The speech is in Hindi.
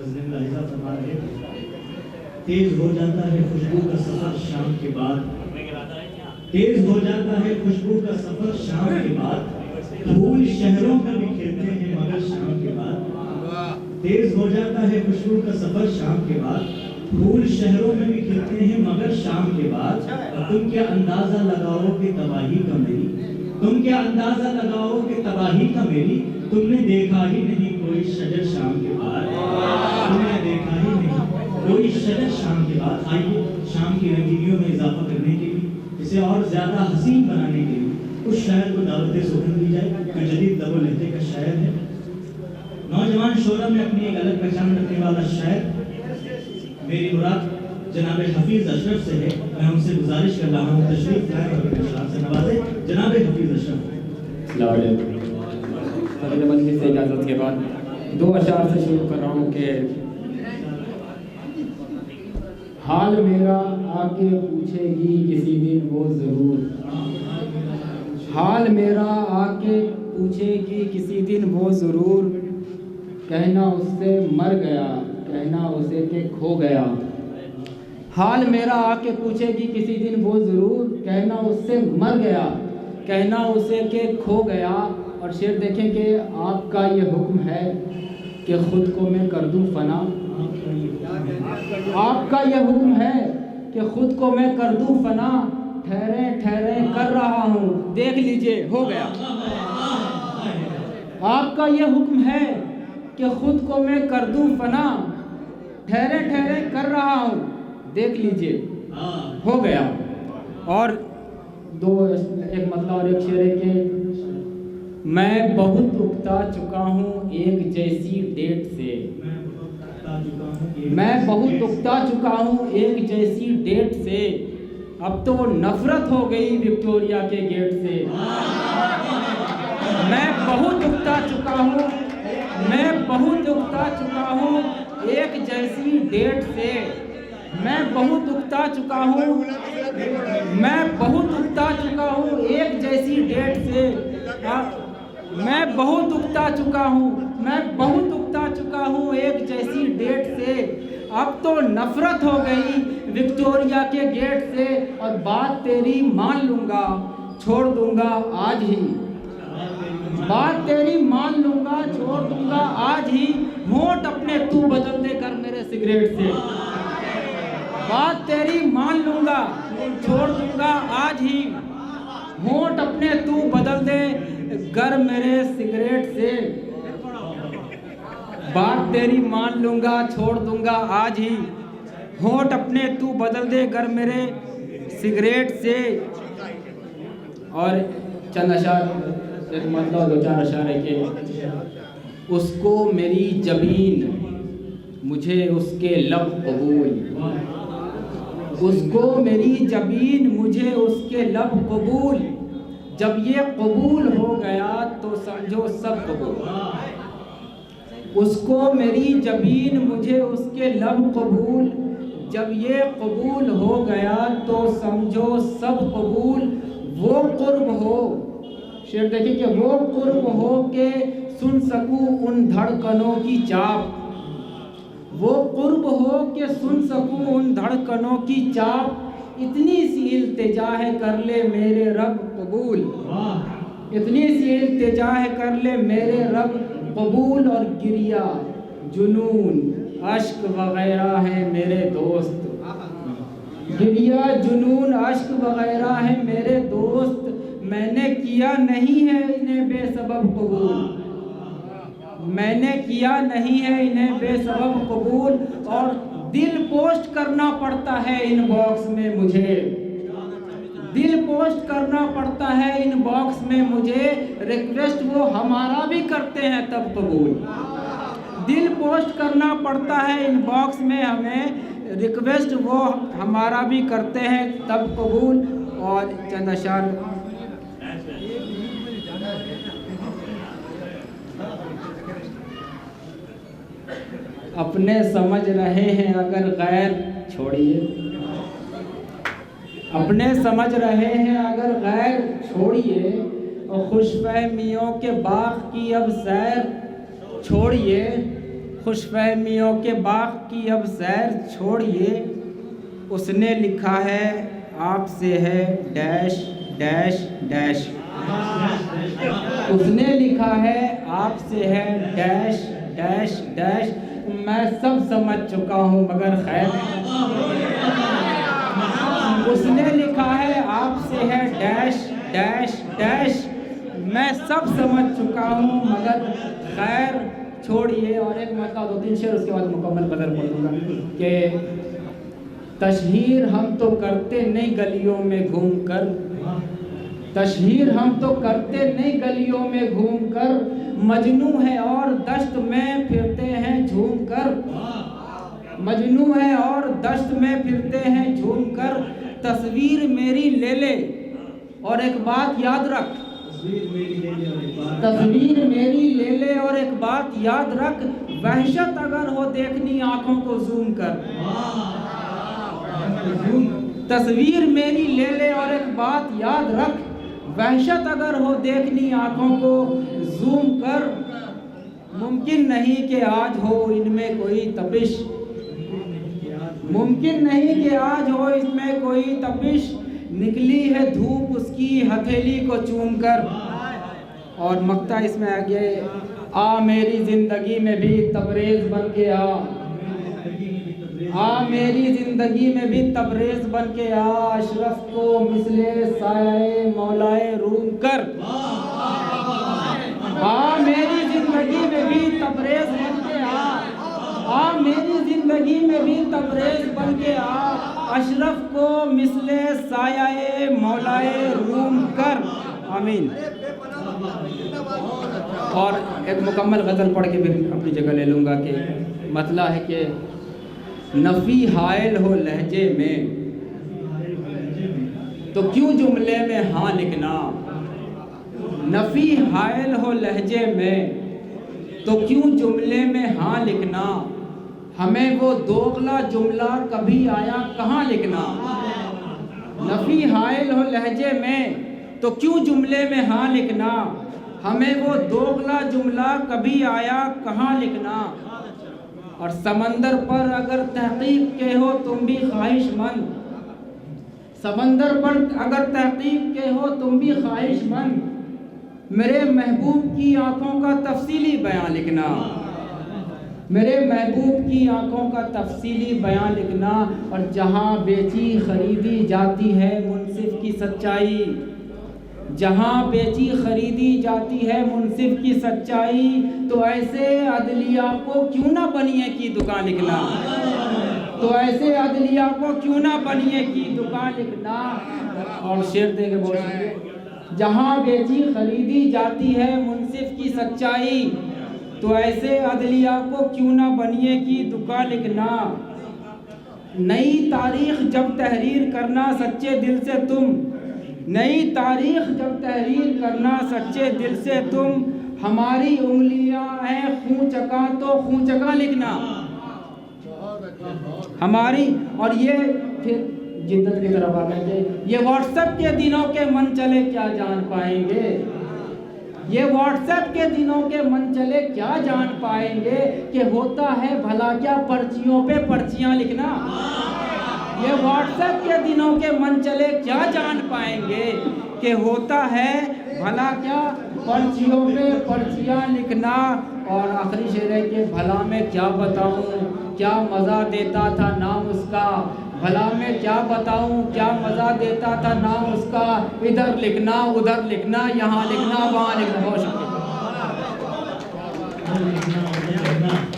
लाहिजा फरमा रहे थे, तेज हो जाता है खुशबू का सफर शाम के बाद, तेज हो जाता है खुशबू का सफर शाम के बाद, फूल शहरों में भी खिलते हैं मगर शाम के बाद। तेज हो जाता है खुशबू का सफर शाम के बाद, फूल शहरों में भी खिलते हैं मगर शाम के बाद। तुम क्या अंदाजा लगाओगे तबाही का मेरी, तुम क्या अंदाजा लगाओगे तबाही का मेरी, तुमने देखा ही नहीं कोई शजर शाम के बाद, तुमने देखा ही नहीं कोई शजर शाम के बाद। आइए शाम की रंगीनियों में इजाफा करने के लिए, इसे और ज्यादा हसीन बनाने के लिए उस शायर को दावत सुगंध दी जाए जो जदीद दबो लहजे का शायर है, नौजवान शोरा में अपनी एक अलग पहचान रखने वाला शायर। मेरी मुराद जनाब हफीज अशरफ से है। मैं उनसे गुजारिश कर रहा हूँ तशरीफ लाएं और अपने इशार से नवाजे जनाब हफीज अशरफ। मजलिस से इजाज़त के बाद दो अशार से शुरू कर रहा हूँ कि हाल मेरा आके पूछेगी किसी दिन वो ज़रूर, हाल मेरा आके पूछेगी किसी दिन वो ज़रूर, कहना उससे मर गया, कहना उसे के खो गया। हाल मेरा आके पूछेगी किसी दिन वो ज़रूर, कहना उससे मर गया, कहना उसे के खो गया। और शेर देखें कि आपका ये हुक्म है कि ख़ुद को मैं कर दूँ फना, आपका ये हुक्म है कि ख़ुद को मैं कर दूँ फना, ठहरे ठहरे कर रहा हूँ देख लीजिए हो गया। आपका ये हुक्म है कि ख़ुद को मैं कर दूँ फना, ठहरे ठहरे कर रहा हूँ देख लीजिए हो गया। और दो एक मतलब और एक शेर है कि मैं बहुत उकता चुका हूँ एक जैसी डेट से, मैं बहुत उकता चुका हूँ एक जैसी डेट से, अब तो नफरत हो गई विक्टोरिया के गेट से। मैं बहुत उकता चुका हूँ, मैं बहुत उकता चुका हूँ एक जैसी डेट से, मैं बहुत उकता चुका हूँ, मैं बहुत उकता चुका हूँ एक जैसी डेट से। मैं बहुत उकता चुका हूँ, मैं बहुत उकता चुका हूँ एक जैसी डेट से, अब तो नफरत हो गई विक्टोरिया के गेट से। और बात तेरी मान लूँगा छोड़ दूँगा आज ही, बात तेरी मान लूँगा छोड़ दूँगा आज ही, होंठ अपने तू बदल दे कर मेरे सिगरेट से। बात तेरी मान लूँगा छोड़ दूँगा आज ही, होंठ अपने तू बदल दे गर मेरे सिगरेट से। बात तेरी मान लूँगा छोड़ दूँगा आज ही, होंठ अपने तू बदल दे गर मेरे सिगरेट से। और चंद अशार एक मतलब दो चार अशार है कि उसको मेरी जबीन मुझे उसके लब कबूल, उसको मेरी जबीन मुझे उसके लब कबूल, जब ये कबूल हो गया तो समझो सब कबूल। उसको मेरी जबीन मुझे उसके लब कबूल, जब ये कबूल हो गया तो समझो सब कबूल। वो कुर्ब हो, शेर देखिए कि वो कुर्ब हो के सुन सकूं उन धड़कनों की चाप, वो कुर्ब हो के सुन सकूं उन धड़कनों की चाप, इतनी सी इल्तिजा है कर ले मेरे रब कबूल, इतनी सी इल्तिजा है कर ले मेरे रब कबूल। और गिरिया जुनून अश्क वगैरह है मेरे दोस्त, गिरिया जुनून अश्क वगैरह है मेरे दोस्त, मैंने किया नहीं है इन्हें बेसबब कबूल, मैंने किया नहीं है इन्हें बेसबब कबूल। और दिल पोस्ट करना पड़ता है इनबॉक्स में मुझे, दिल पोस्ट करना पड़ता है इनबॉक्स में मुझे, रिक्वेस्ट वो हमारा भी करते हैं तब कबूल, दिल पोस्ट करना पड़ता है इनबॉक्स में हमें, रिक्वेस्ट वो हमारा भी करते हैं तब कबूल। और चंद अशार अपने समझ रहे हैं अगर गैर छोड़िए, अपने समझ रहे हैं अगर गैर छोड़िए, और खुशफहमियों के बाग की अब सैर छोड़िए, खुशफहमियों के बाग की अब सैर छोड़िए, उसने लिखा है आपसे है डैश डैश डैश। उसने लिखा है आपसे है डैश डैश डैश। मैं सब समझ चुका हूँ मगर खैर। उसने लिखा है आपसे है डैश डैश डैश। मैं सब समझ चुका हूँ मगर खैर छोड़िए। और एक मतलब 2-3 शेर उसके बाद मुकम्मल बदल पड़ूंगा कि तशहीर हम तो करते नहीं गलियों में घूमकर, तशहीर हम तो करते नहीं गलियों में घूमकर, मजनू है और दश्त में फिरते हैं झूमकर, मजनू है और दश्त में फिरते हैं झूमकर। तस्वीर मेरी ले ले और एक बात याद रख, तस्वीर मेरी ले ले और एक बात याद रख, वहशत अगर हो देखनी आंखों को जूम कर। तस्वीर मेरी ले ले और एक बात याद रख, वहशत अगर हो देखनी आंखों को जूम कर। मुमकिन नहीं कि आज हो इनमें कोई तपिश, मुमकिन नहीं कि आज हो इसमें कोई तपिश, निकली है धूप उसकी हथेली को चूम कर। और मक्ता इसमें आ गया, आ मेरी जिंदगी में भी तबरेज बन के आ मेरी जिंदगी में भी तबरेज बन के आ, अशरफ को मिसले साये मौलाए रूम कर। आ मेरी जिंदगी में भी तबरेज बन के आ मेरी जिंदगी में भी तबरेज बन के आ, अशरफ को मिसले साये मौलाए रूम कर। आमीन। और एक मुकम्मल गज़ल पढ़ के फिर अपनी जगह ले लूँगा कि मतला है कि नफ़ी हायल हो लहजे में तो क्यों जुमले में हाँ लिखना, नफ़ी हायल हो लहजे में तो क्यों जुमले में हाँ लिखना, हमें वो दोगला जुमला कभी आया कहाँ लिखना। नफ़ी हायल हो लहजे में तो क्यों जुमले में हाँ लिखना, हमें वो दोगला जुमला कभी आया कहाँ लिखना। और समंदर पर अगर तहकीक के हो तुम भी ख्वाहिशमंद, समंदर पर अगर तहकीक के हो तुम भी ख्वाहिशमंद, मेरे महबूब की आंखों का तफसीली बयान लिखना, मेरे महबूब की आंखों का तफसीली बयान लिखना। और जहाँ बेची खरीदी जाती है मुनसिफ की सच्चाई, जहाँ बेची खरीदी जाती है मुनसिफ की सच्चाई, तो ऐसे अदलिया को क्यों ना बनिए की दुकान लिखना, तो ऐसे अदलिया को क्यों ना बनिए की दुकान लिखना। और शेर देंगे बोल, जहाँ बेची खरीदी जाती है मुनसिफ की सच्चाई, तो ऐसे अदलिया को क्यों ना बनिए की दुकान लिखना। नई तारीख जब तहरीर करना सच्चे दिल से तुम, नई तारीख जब तहरीर करना सच्चे दिल से तुम, हमारी उंगलियां हैं खून चका तो खून चका लिखना हमारी। और ये फिर जिद्दत की तरफ आ गए, ये व्हाट्सएप के दिनों के मन चले क्या जान पाएंगे, ये व्हाट्सएप के दिनों के मन चले क्या जान पाएंगे, कि होता है भला क्या पर्चियों पे पर्चियां लिखना। ये व्हाट्सएप के दिनों के मन चले क्या जान पाएंगे, कि होता है भला क्या पर्चियों पे पर्चियां लिखना। और आखिरी शेर है कि भला मैं क्या बताऊं क्या मज़ा देता था नाम उसका, भला मैं क्या बताऊं क्या मज़ा देता था नाम उसका। इधर लिखना उधर लिखना यहाँ लिखना वहाँ लिखना। बहुत शुक्रिया।